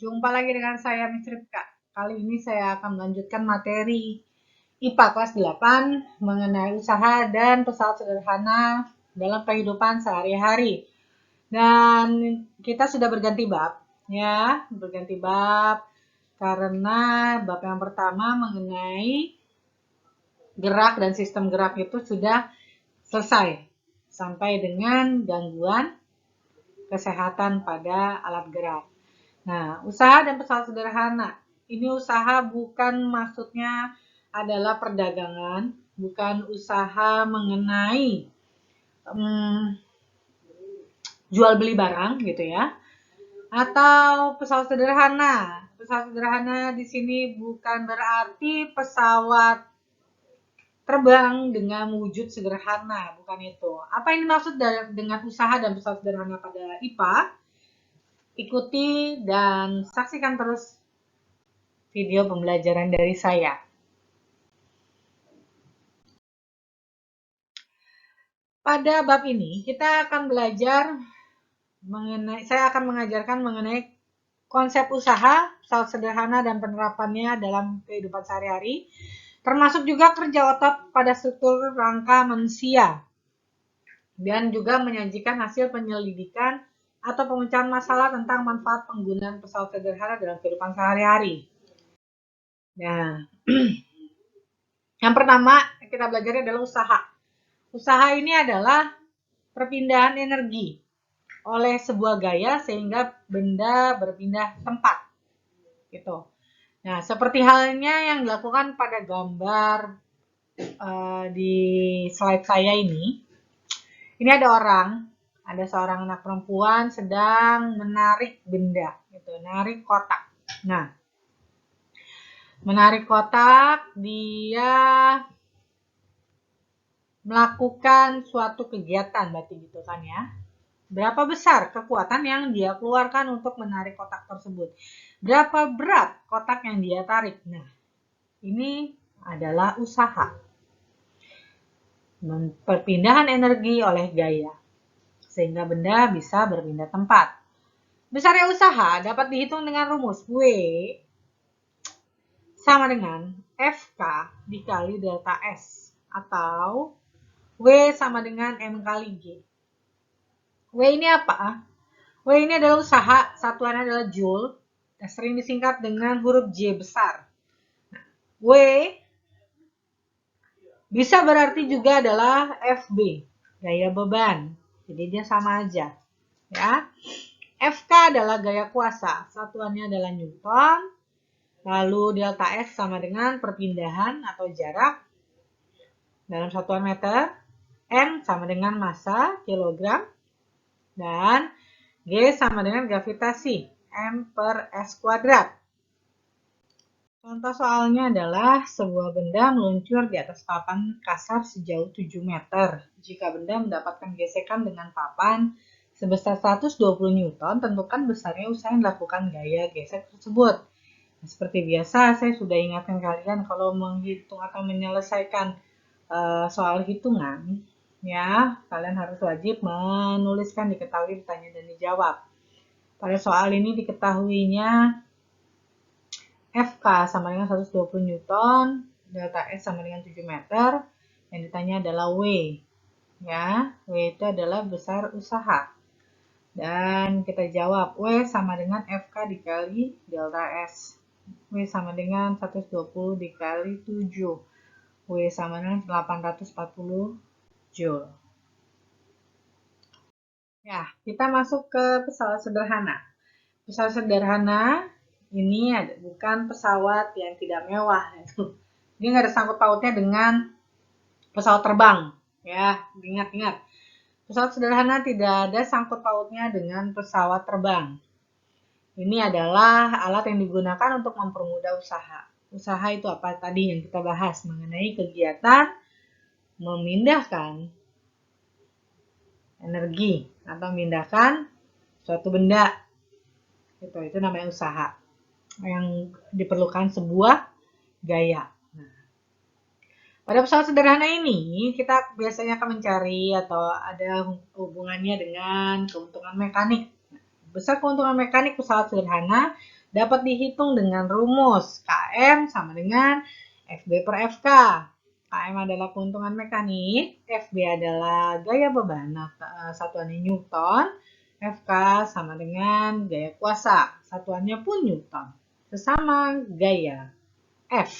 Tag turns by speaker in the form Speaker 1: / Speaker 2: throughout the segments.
Speaker 1: Jumpa lagi dengan saya Miss Ripka. Kali ini saya akan melanjutkan materi IPA kelas 8 mengenai usaha dan pesawat sederhana dalam kehidupan sehari-hari. Dan kita sudah berganti bab, ya, berganti bab karena bab yang pertama mengenai gerak dan sistem gerak itu sudah selesai sampai dengan gangguan kesehatan pada alat gerak. Nah, usaha dan pesawat sederhana. Ini usaha bukan maksudnya adalah perdagangan, bukan usaha mengenai jual beli barang gitu ya. Atau pesawat sederhana. Pesawat sederhana di sini bukan berarti pesawat terbang dengan wujud sederhana, bukan itu. Apa yang dimaksud dengan usaha dan pesawat sederhana pada IPA? Ikuti dan saksikan terus video pembelajaran dari saya. Pada bab ini kita akan belajar saya akan mengajarkan mengenai konsep usaha, pesawat sederhana dan penerapannya dalam kehidupan sehari-hari, termasuk juga kerja otot pada struktur rangka manusia, dan juga menyajikan hasil penyelidikan atau pemecahan masalah tentang manfaat penggunaan pesawat sederhana dalam kehidupan sehari-hari. Nah, yang pertama kita belajar adalah usaha. Usaha ini adalah perpindahan energi oleh sebuah gaya sehingga benda berpindah tempat. Gitu. Nah, seperti halnya yang dilakukan pada gambar di slide saya ini. Ini ada seorang anak perempuan sedang menarik benda, gitu, menarik kotak. Nah, menarik kotak, dia melakukan suatu kegiatan, berarti gitu kan ya. Berapa besar kekuatan yang dia keluarkan untuk menarik kotak tersebut? Berapa berat kotak yang dia tarik? Nah, ini adalah usaha. Perpindahan energi oleh gaya, sehingga benda bisa berpindah tempat. Besarnya usaha dapat dihitung dengan rumus W sama dengan FK dikali delta S, atau W sama dengan M kali G. W ini apa? W ini adalah usaha, satuannya adalah joule, dan sering disingkat dengan huruf J besar. Nah, W bisa berarti juga adalah FB, gaya beban. Jadi dia sama aja. Ya. FK adalah gaya kuasa, satuannya adalah Newton. Lalu delta S sama dengan perpindahan atau jarak dalam satuan meter. M sama dengan massa, kilogram. Dan G sama dengan gravitasi, M per S kuadrat. Contoh soalnya adalah sebuah benda meluncur di atas papan kasar sejauh 7 meter. Jika benda mendapatkan gesekan dengan papan sebesar 120 Newton, tentukan besarnya usaha yang dilakukan gaya gesek tersebut. Nah, seperti biasa, saya sudah ingatkan kalian kalau menghitung atau menyelesaikan soal hitungan, ya, kalian harus wajib menuliskan diketahui, ditanya, dan dijawab. Pada soal ini diketahuinya FK sama dengan 120 Newton, delta S sama dengan 7 meter, yang ditanya adalah W. Ya, W itu adalah besar usaha. Dan kita jawab, W sama dengan FK dikali delta S. W sama dengan 120 dikali 7. W sama dengan 840 Joule. Ya, kita masuk ke pesawat sederhana. Pesawat sederhana ini bukan pesawat yang tidak mewah. Dia nggak ada sangkut pautnya dengan pesawat terbang. Ya, ingat-ingat. Pesawat sederhana tidak ada sangkut pautnya dengan pesawat terbang. Ini adalah alat yang digunakan untuk mempermudah usaha. Usaha itu apa tadi yang kita bahas mengenai kegiatan memindahkan energi atau memindahkan suatu benda. Itu namanya usaha yang diperlukan sebuah gaya. Nah, pada pesawat sederhana ini kita biasanya akan mencari atau ada hubungannya dengan keuntungan mekanik. Besar keuntungan mekanik pesawat sederhana dapat dihitung dengan rumus Km sama dengan FB per FK. Km adalah keuntungan mekanik, FB adalah gaya beban, satuannya Newton, FK sama dengan gaya kuasa, satuannya pun Newton. Sesama gaya, F,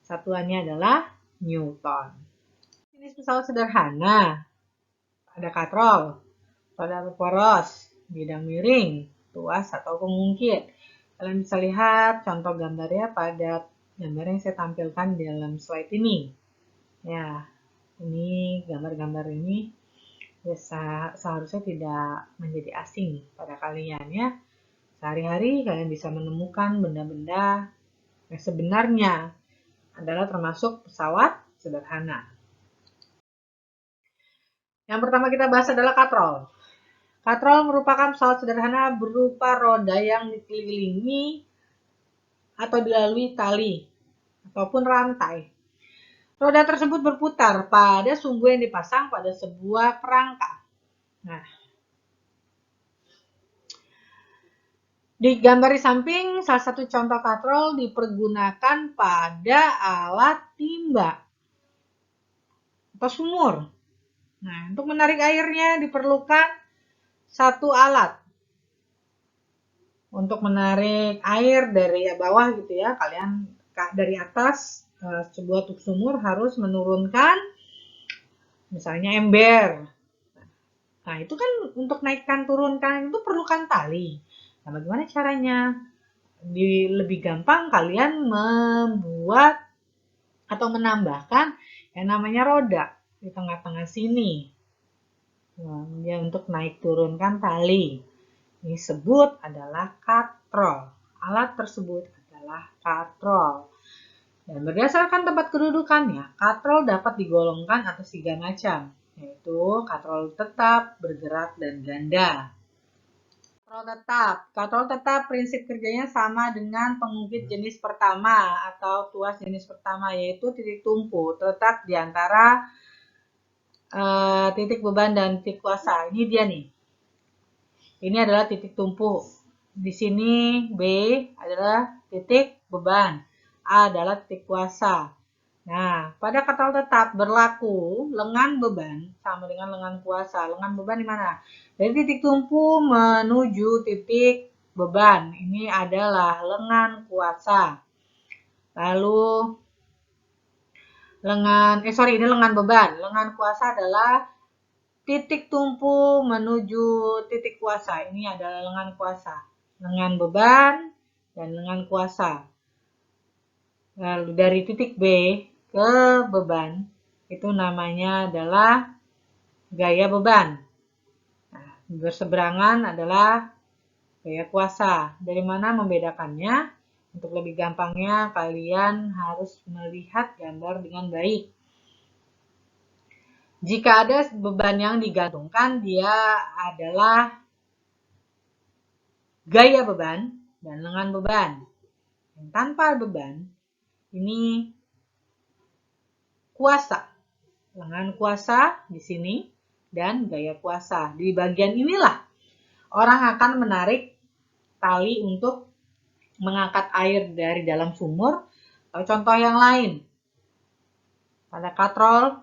Speaker 1: satuannya adalah Newton. Jenis pesawat sederhana, ada katrol, roda poros, bidang miring, tuas atau pengungkit. Kalian bisa lihat contoh gambarnya pada gambar yang saya tampilkan di dalam slide ini. Ya, ini gambar-gambar ini seharusnya tidak menjadi asing pada kalian ya. Sehari-hari kalian bisa menemukan benda-benda yang sebenarnya adalah termasuk pesawat sederhana. Yang pertama kita bahas adalah katrol. Katrol merupakan pesawat sederhana berupa roda yang dikelilingi atau dilalui tali ataupun rantai. Roda tersebut berputar pada sumbu yang dipasang pada sebuah kerangka. Nah, di gambar di samping, salah satu contoh katrol dipergunakan pada alat timba atau sumur. Nah, untuk menarik airnya diperlukan satu alat. Untuk menarik air dari bawah gitu ya, kalian dari atas sebuah truk sumur harus menurunkan misalnya ember. Nah, itu kan untuk naikkan turunkan itu perlukan tali. Nah, bagaimana caranya? Lebih gampang kalian membuat atau menambahkan yang namanya roda di tengah-tengah sini. Nah, ya, untuk naik turunkan tali. Ini disebut adalah katrol. Alat tersebut adalah katrol. Dan berdasarkan tempat kedudukannya, katrol dapat digolongkan atas 3 macam, yaitu katrol tetap, bergerak, dan ganda. Katrol tetap. Katrol tetap prinsip kerjanya sama dengan pengungkit jenis pertama atau tuas jenis pertama, yaitu titik tumpu tetap di antara titik beban dan titik kuasa. Ini dia nih. Ini adalah titik tumpu. Di sini B adalah titik beban. A adalah titik kuasa. Nah, pada katrol tetap berlaku lengan beban sama dengan lengan kuasa. Lengan beban di mana? Dari titik tumpu menuju titik beban. Ini adalah lengan kuasa. Lalu ini lengan beban. Lengan kuasa adalah titik tumpu menuju titik kuasa. Ini adalah lengan kuasa. Lengan beban dan lengan kuasa. Lalu dari titik B ke beban, itu namanya adalah gaya beban. Nah, berseberangan adalah gaya kuasa. Dari mana membedakannya? Untuk lebih gampangnya, kalian harus melihat gambar dengan baik. Jika ada beban yang digantungkan, dia adalah gaya beban dan lengan beban. Dan tanpa beban, ini kuasa. Lengan kuasa di sini dan gaya kuasa. Di bagian inilah orang akan menarik tali untuk mengangkat air dari dalam sumur. Contoh yang lain, pada katrol,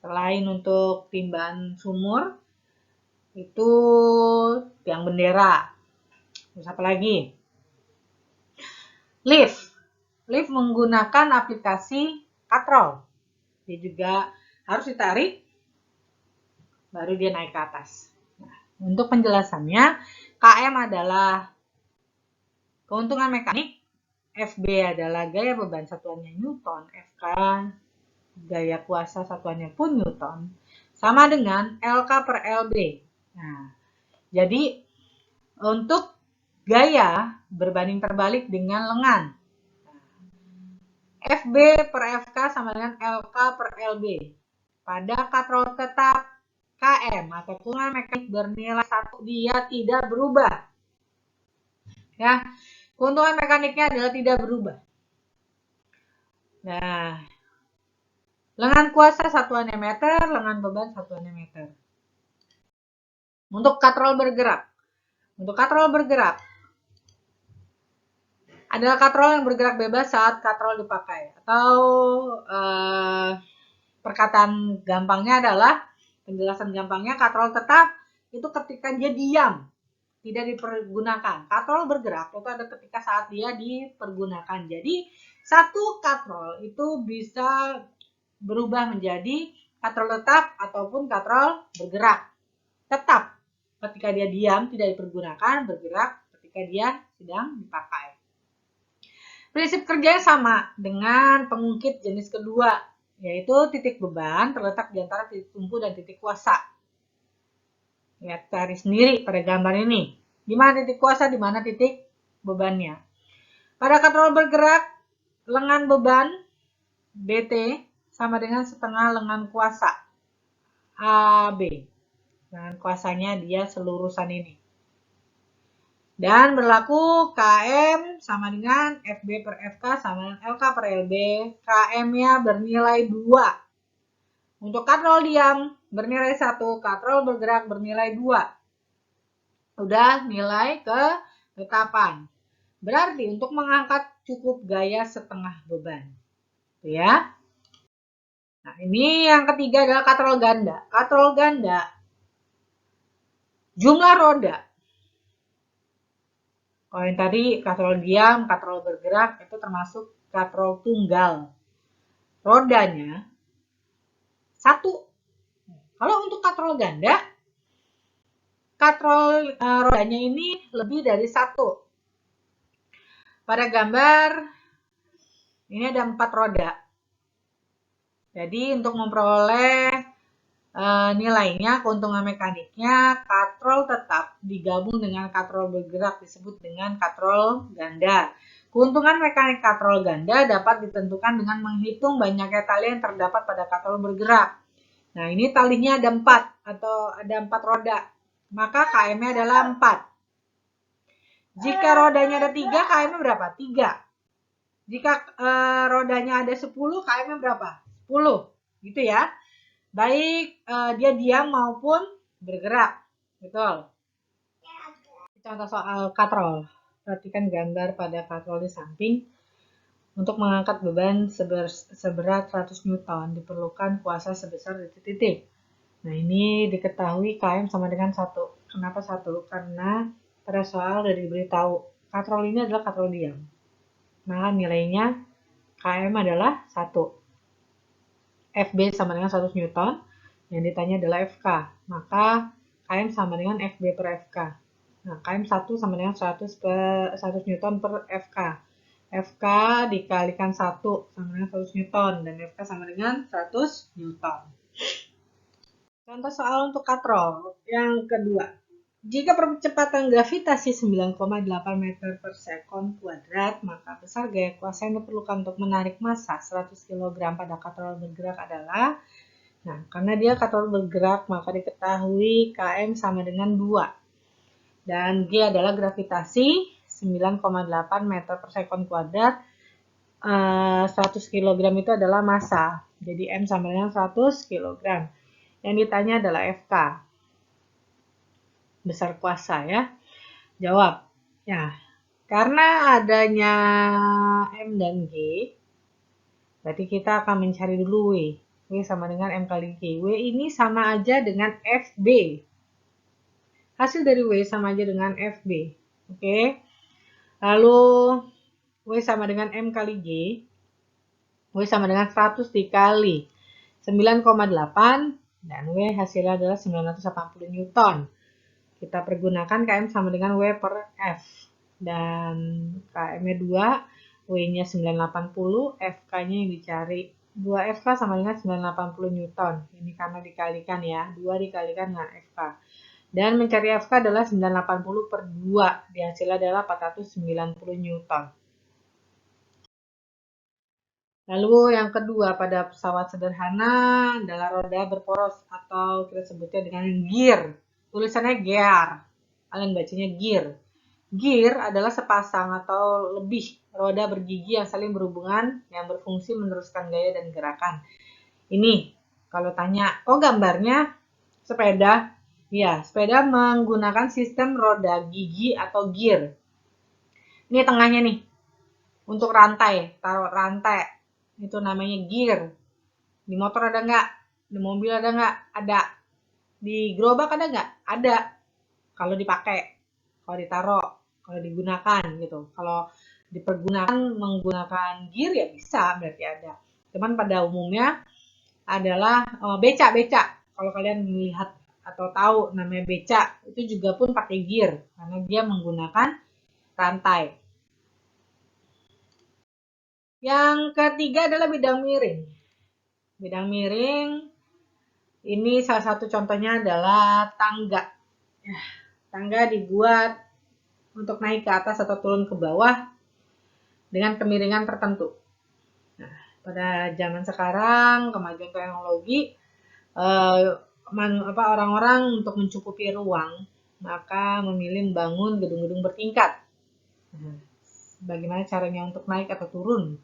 Speaker 1: selain untuk timbaan sumur, itu tiang bendera. Terus apa lagi? Lift. Lift menggunakan aplikasi katrol. Dia juga harus ditarik, baru dia naik ke atas. Nah, untuk penjelasannya, KM adalah keuntungan mekanik, FB adalah gaya beban satuannya Newton, FK gaya kuasa satuannya pun Newton, sama dengan LK per LB. Nah, jadi untuk gaya berbanding terbalik dengan lengan. FB per FK sama dengan LK per LB. Pada katrol tetap KM atau keuntungan mekanik bernilai 1, dia tidak berubah. Ya, keuntungan mekaniknya adalah tidak berubah. Nah, lengan kuasa satuannya meter, lengan beban satuannya meter. Untuk katrol bergerak. Untuk katrol bergerak, adalah katrol yang bergerak bebas saat katrol dipakai. Atau perkataan gampangnya adalah, penjelasan gampangnya, katrol tetap itu ketika dia diam, tidak dipergunakan. Katrol bergerak itu ada ketika saat dia dipergunakan. Jadi satu katrol itu bisa berubah menjadi katrol tetap ataupun katrol bergerak. Tetap ketika dia diam, tidak dipergunakan, bergerak ketika dia sedang dipakai. Prinsip kerjanya sama dengan pengungkit jenis kedua, yaitu titik beban terletak di antara titik tumpu dan titik kuasa. Lihat cari sendiri pada gambar ini. Di mana titik kuasa, di mana titik bebannya. Pada katrol bergerak, lengan beban BT sama dengan setengah lengan kuasa AB. Lengan kuasanya dia selurusan ini. Dan berlaku KM sama dengan FB per FK sama dengan LK per LB. KM-nya bernilai 2. Untuk katrol diam bernilai 1, katrol bergerak bernilai 2. Udah nilai ketetapan. Berarti untuk mengangkat cukup gaya setengah beban. Tuh ya. Nah, ini yang ketiga adalah katrol ganda. Katrol ganda, jumlah roda. Kalau yang tadi katrol diam, katrol bergerak, itu termasuk katrol tunggal. Rodanya 1. Kalau untuk katrol ganda, katrol rodanya ini lebih dari 1. Pada gambar ini ada 4 roda. Jadi untuk memperoleh nilainya, keuntungan mekaniknya, katrol tetap digabung dengan katrol bergerak disebut dengan katrol ganda. Keuntungan mekanik katrol ganda dapat ditentukan dengan menghitung banyaknya tali yang terdapat pada katrol bergerak. Nah, ini talinya ada 4 atau ada 4 roda, maka KM-nya adalah 4. Jika rodanya ada 3, KM-nya berapa? 3. Jika rodanya ada 10, KM-nya berapa? 10. Gitu ya. Baik dia diam maupun bergerak. Betul. Contoh soal katrol. Perhatikan gambar pada katrol di samping. Untuk mengangkat beban seberat 100 Newton diperlukan kuasa sebesar titik-titik. Nah, ini diketahui KM sama dengan 1. Kenapa 1? Karena pada soal sudah diberitahu katrol ini adalah katrol diam. Maka nilainya KM adalah 1. FB sama dengan 100 Newton, yang ditanya adalah FK, maka KM sama dengan FB per FK. Nah, KM 1 sama dengan 100 Newton per FK. FK dikalikan 1 sama dengan 100 Newton, dan FK sama dengan 100 Newton. Contoh soal untuk katrol yang kedua. Jika percepatan gravitasi 9,8 meter per sekon kuadrat, maka besar gaya kuasa yang diperlukan untuk menarik massa 100 kg pada katrol bergerak adalah, nah, karena dia katrol bergerak, maka diketahui KM sama dengan 2. Dan G adalah gravitasi 9,8 meter per sekon kuadrat, 100 kg itu adalah massa. Jadi M sama dengan 100 kg. Yang ditanya adalah FK. Besar kuasa ya. Jawab. Ya, karena adanya M dan G, berarti kita akan mencari dulu W. W sama dengan M kali G. W ini sama aja dengan FB. Hasil dari W sama aja dengan FB. Oke. Lalu W sama dengan M kali G. W sama dengan 100 dikali 9,8 dan W hasilnya adalah 980 Newton. Kita pergunakan KM sama dengan W per F. Dan KM-nya 2, W-nya 980, FK-nya yang dicari. 2FK sama dengan 980 Newton. Ini karena dikalikan ya, 2 dikalikan dengan FK. Dan mencari FK adalah 980 per 2. Dihasilnya adalah 490 Newton. Lalu yang kedua, pada pesawat sederhana adalah roda berporos atau kita sebutnya dengan gear. Tulisannya gear, kalian bacanya gear. Gear adalah sepasang atau lebih roda bergigi yang saling berhubungan yang berfungsi meneruskan gaya dan gerakan. Ini kalau tanya, oh gambarnya sepeda. Ya, sepeda menggunakan sistem roda gigi atau gear. Ini tengahnya nih. untuk rantai, taruh rantai. Itu namanya gear. Di motor ada nggak? Di mobil ada nggak? Ada. Di gerobak ada nggak? Ada. Kalau dipakai, kalau ditaruh, kalau digunakan gitu. Kalau dipergunakan menggunakan gear ya bisa, berarti ada. Cuman pada umumnya adalah becak. Kalau kalian melihat atau tahu namanya becak, itu juga pun pakai gear karena dia menggunakan rantai. Yang ketiga adalah bidang miring. Bidang miring ini salah satu contohnya adalah tangga. Tangga dibuat untuk naik ke atas atau turun ke bawah dengan kemiringan tertentu. Nah, pada zaman sekarang kemajuan teknologi orang-orang untuk mencukupi ruang maka memilih membangun gedung-gedung bertingkat. Nah, bagaimana caranya untuk naik atau turun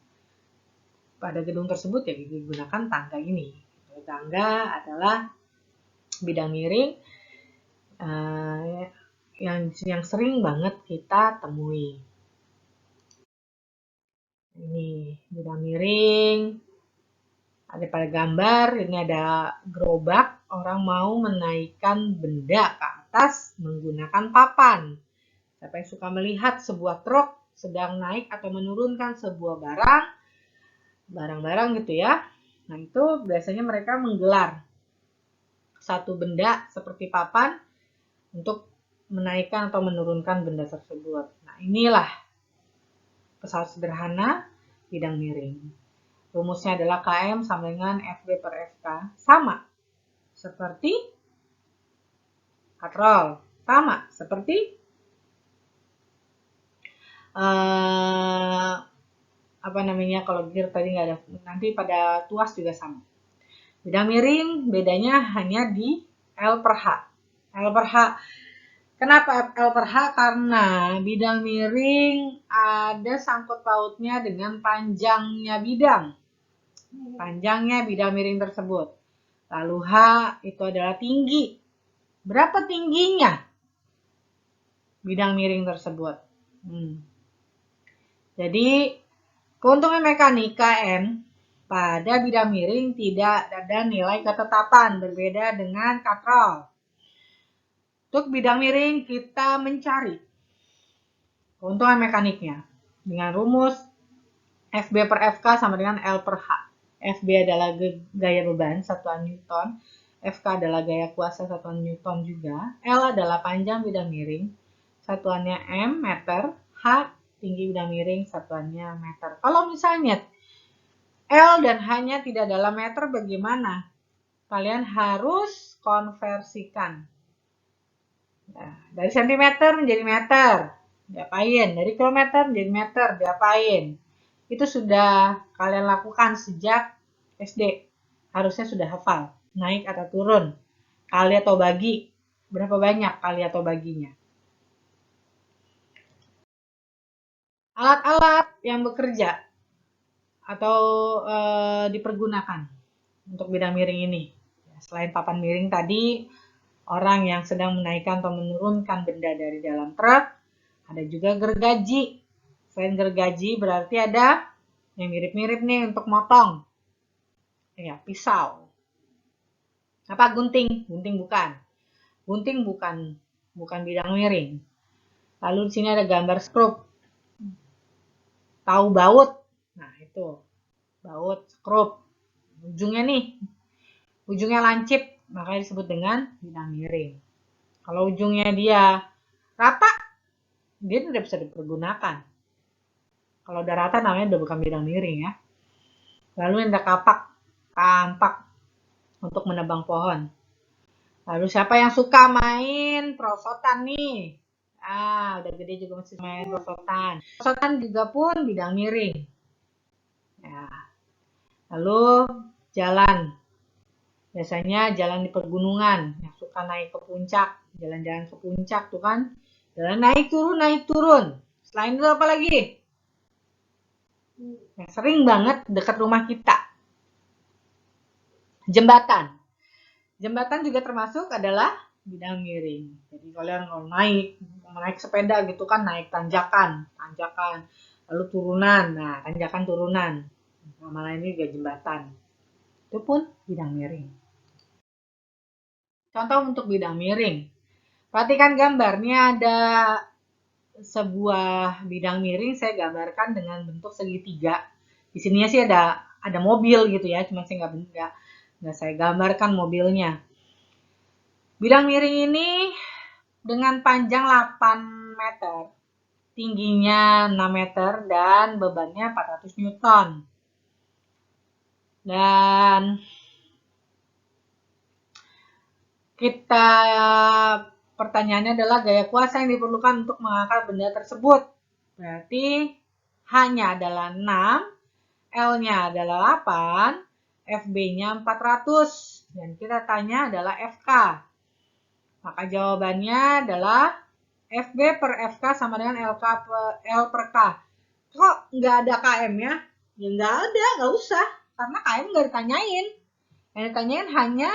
Speaker 1: pada gedung tersebut ya digunakan tangga ini. Tangga adalah bidang miring yang sering banget kita temui. Ini bidang miring. Ada pada gambar, ini ada gerobak, orang mau menaikkan benda ke atas menggunakan papan. Siapa yang suka melihat sebuah truk sedang naik atau menurunkan sebuah barang-barang gitu ya. Nah itu biasanya mereka menggelar satu benda seperti papan untuk menaikkan atau menurunkan benda tersebut. Nah inilah pesawat sederhana bidang miring. Rumusnya adalah KM sama dengan FB per FK. Sama seperti katrol. Sama seperti kalau gear tadi nggak ada. Nanti pada tuas juga sama. Bidang miring bedanya hanya di L per H. L per H. Kenapa L per H? Karena bidang miring ada sangkut pautnya dengan panjangnya bidang. Panjangnya bidang miring tersebut. Lalu H itu adalah tinggi. Berapa tingginya bidang miring tersebut? Jadi, keuntungan mekanika M pada bidang miring tidak ada nilai ketetapan, berbeda dengan katrol. Untuk bidang miring kita mencari keuntungan mekaniknya dengan rumus FB per FK sama dengan L per H. FB adalah gaya beban satuan Newton, FK adalah gaya kuasa satuan Newton juga, L adalah panjang bidang miring, satuannya M meter, H tinggi bidang miring, satuannya meter. Kalau misalnya L dan H-nya tidak dalam meter bagaimana? Kalian harus konversikan. Nah, dari sentimeter menjadi meter, diapain? Dari kilometer menjadi meter, diapain? Itu sudah kalian lakukan sejak SD. Harusnya sudah hafal. Naik atau turun. Kali atau bagi. Berapa banyak kali atau baginya. Alat-alat yang bekerja atau dipergunakan untuk bidang miring ini. Selain papan miring tadi, orang yang sedang menaikkan atau menurunkan benda dari dalam truk, ada juga gergaji. Selain gergaji berarti ada yang mirip-mirip nih untuk motong. Ya, pisau. Apa gunting? Gunting bukan. Gunting bukan bidang miring. Lalu di sini ada gambar skrup. Tahu baut? Nah, itu. Baut, skrup. Ujungnya lancip, makanya disebut dengan bidang miring. Kalau ujungnya dia rata, dia tidak bisa dipergunakan. Kalau udah rata namanya udah bukan bidang miring ya. Lalu ada kampak untuk menebang pohon. Lalu siapa yang suka main perosotan nih? Udah gede juga masih main perosotan. Perosotan juga pun bidang miring. Ya. Lalu jalan. Biasanya jalan di pergunungan. Yang suka naik ke puncak. Jalan-jalan ke puncak tuh kan. Jalan naik turun. Selain itu apa lagi? Yang sering banget dekat rumah kita. Jembatan. Jembatan juga termasuk adalah bidang miring. Jadi kalian kalau naik sepeda gitu kan naik tanjakan. lalu turunan. Nah, tanjakan turunan. Nama lainnya juga jembatan. Itu pun bidang miring. Contoh untuk bidang miring. Perhatikan gambar. Ini ada sebuah bidang miring saya gambarkan dengan bentuk segitiga. Di sininya sih ada mobil gitu ya, cuma saya nggak saya gambarkan mobilnya. Bidang miring ini dengan panjang 8 meter, tingginya 6 meter, dan bebannya 400 Newton. Dan kita pertanyaannya adalah gaya kuasa yang diperlukan untuk mengangkat benda tersebut. Berarti H-nya adalah 6, L-nya adalah 8, FB-nya 400. Dan kita tanya adalah FK. Maka jawabannya adalah FB per FK sama dengan L per K. Kok nggak ada KM ya? Ya nggak ada, nggak usah. Karena KM nggak ditanyain. Yang ditanyain hanya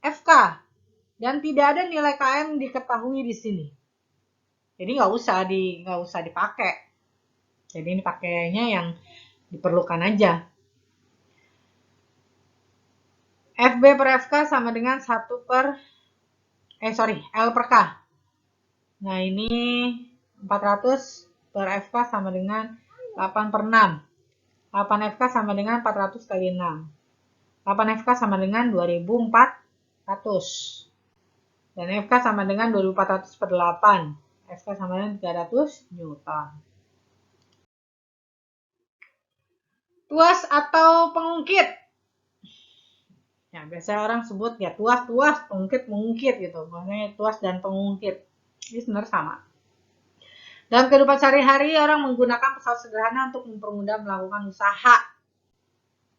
Speaker 1: FK. Dan tidak ada nilai KM diketahui di sini. Jadi nggak usah dipakai. Jadi ini pakainya yang diperlukan aja. FB per FK sama dengan L per K. Nah ini 400 per FK sama dengan 8 per 6. 8 FK sama dengan 400 kali 6. 8 FK sama dengan 2400. Dan FK sama dengan 2400 per 8. FK sama dengan 300 Newton. Tuas atau pengungkit. Ya, biasanya orang sebut ya tuas, pengungkit gitu. Maksudnya tuas dan pengungkit. Ini sebenarnya sama. Dalam kehidupan sehari-hari, orang menggunakan pesawat sederhana untuk mempermudah melakukan usaha.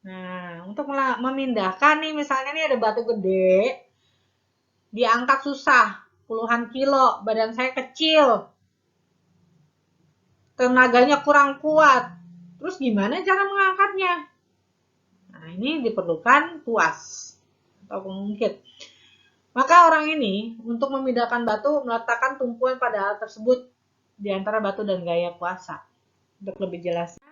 Speaker 1: Nah, untuk memindahkan nih, misalnya nih ada batu gede, diangkat susah, puluhan kilo, badan saya kecil, tenaganya kurang kuat. Terus gimana cara mengangkatnya? Nah, ini diperlukan tuas atau pengungkit. Maka orang ini untuk memindahkan batu meletakkan tumpuan pada alat tersebut di antara batu dan gaya kuasa. Untuk lebih jelasnya,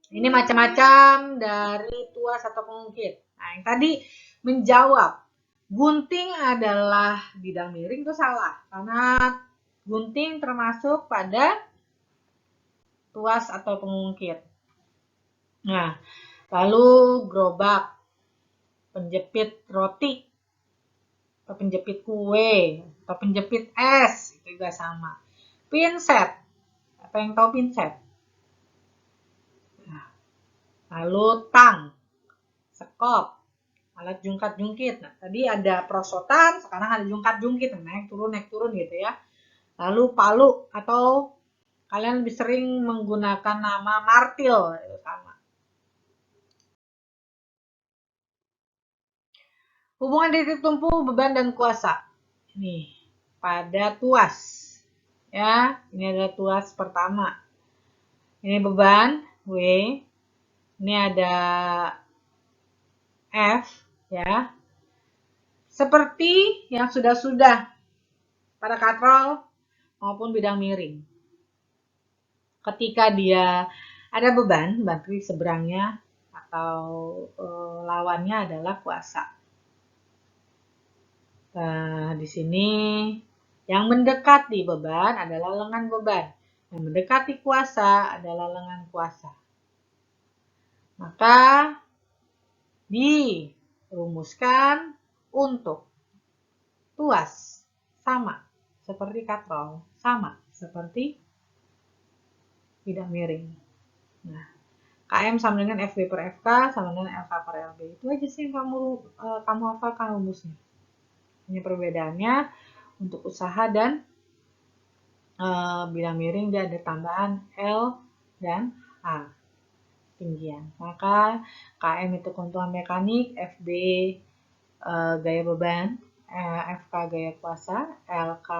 Speaker 1: ini macam-macam dari tuas atau pengungkit. Nah, yang tadi menjawab gunting adalah bidang miring itu salah. Karena gunting termasuk pada tuas atau pengungkit. Nah, lalu gerobak, penjepit roti, atau penjepit kue, atau penjepit es, itu juga sama. Pinset, apa yang tahu pinset? Nah, lalu tang, sekop, alat jungkat-jungkit. Nah, tadi ada perosotan, sekarang ada jungkat-jungkit, naik turun gitu ya. Lalu palu, atau kalian lebih sering menggunakan nama martil, itu sama. Hubungan titik tumpu, beban, dan kuasa. Ini pada tuas. Ya, ini adalah tuas pertama. Ini beban, W. Ini ada F, ya. Seperti yang sudah-sudah pada katrol maupun bidang miring. Ketika dia ada beban, berarti seberangnya atau lawannya adalah kuasa. Nah, di sini yang mendekati beban adalah lengan beban. Yang mendekati kuasa adalah lengan kuasa. Maka dirumuskan untuk tuas sama seperti katrol, sama seperti bidang miring. Nah, KM sama dengan FB per FK sama dengan LK per LB. Itu aja sih yang kamu hafalkan rumusnya. Ini perbedaannya untuk usaha dan bidang miring dia ada tambahan L dan A tinggian. Maka KM itu keuntungan mekanik, FB gaya beban, FK gaya kuasa, LK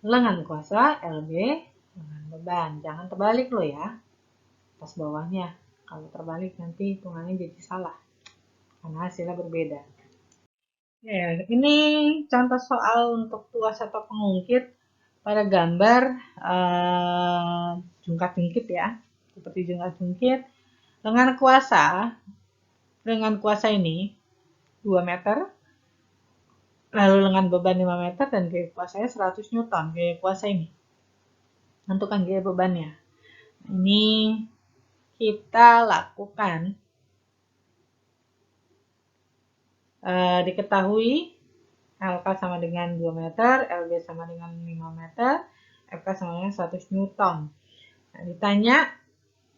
Speaker 1: lengan kuasa, LB lengan beban. Jangan terbalik loh ya, atas bawahnya. Kalau terbalik nanti hitungannya jadi salah karena hasilnya berbeda. Ya, ini contoh soal untuk tuas atau pengungkit. pada gambar jungkat-jungkit ya, seperti jungkat-jungkit dengan kuasa ini 2 meter, lalu dengan beban 5 meter dan gaya kuasanya 100 Newton, gaya kuasa ini. Tentukan gaya bebannya. Ini kita lakukan, diketahui LK sama dengan 2 meter, LB sama dengan 5 meter, FK sama dengan 100 Newton. Nah, ditanya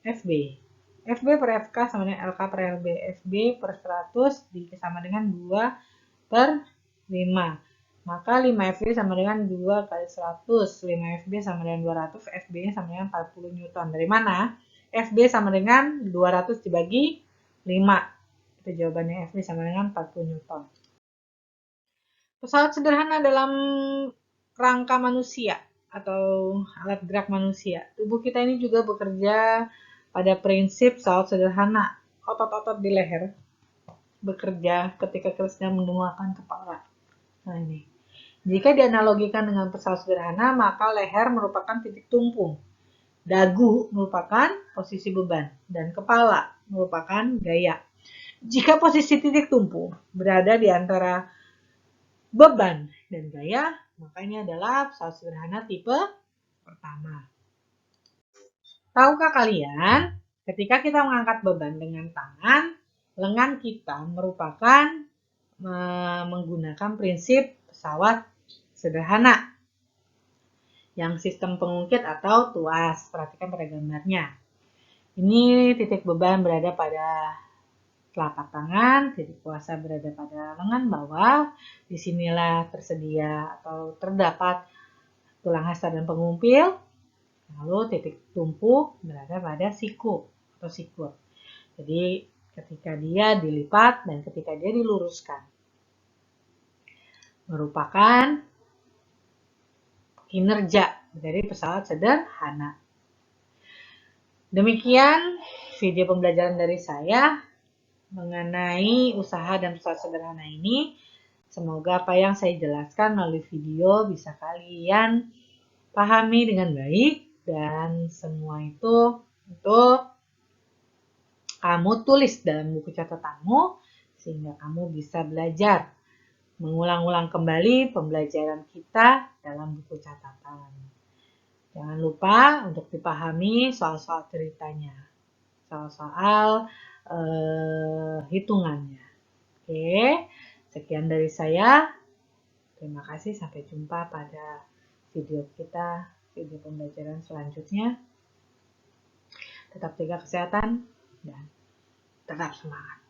Speaker 1: FB. FB per FK sama dengan LK per LB. FB per 100 sama dengan 2 per 5. Maka 5 FB sama dengan 2 kali 100. 5 FB sama dengan 200. FB-nya sama dengan 40 Newton. Dari mana? FB sama dengan 200 dibagi 5. Itu jawabannya, FB sama dengan 40 Newton. Pesawat sederhana dalam rangka manusia atau alat gerak manusia. Tubuh kita ini juga bekerja pada prinsip pesawat sederhana. Otot-otot di leher bekerja ketika kita sedang menengahkan kepala. Nah ini. Jika dianalogikan dengan pesawat sederhana, maka leher merupakan titik tumpu. Dagu merupakan posisi beban dan kepala merupakan gaya. Jika posisi titik tumpu berada di antara beban dan gaya, maka ini adalah pesawat sederhana tipe pertama. Tahukah kalian, ketika kita mengangkat beban dengan tangan, lengan kita merupakan menggunakan prinsip pesawat sederhana yang sistem pengungkit atau tuas. Perhatikan pada gambarnya. Ini titik beban berada pada telapak tangan, titik kuasa berada pada lengan bawah. Disinilah tersedia atau terdapat tulang hastar dan pengumpil. Lalu titik tumpu berada pada siku atau sikur. Jadi ketika dia dilipat dan ketika dia diluruskan, merupakan kinerja dari pesawat sederhana. Demikian video pembelajaran dari saya mengenai usaha dan pesawat sederhana ini. Semoga apa yang saya jelaskan melalui video bisa kalian pahami dengan baik, dan semua itu untuk kamu tulis dalam buku catatanmu sehingga kamu bisa belajar mengulang-ulang kembali pembelajaran kita dalam buku catatan. Jangan lupa untuk dipahami soal-soal ceritanya, soal-soal hitungannya. Oke, sekian dari saya. Terima kasih, sampai jumpa pada video pembelajaran selanjutnya. Tetap jaga kesehatan dan tetap semangat.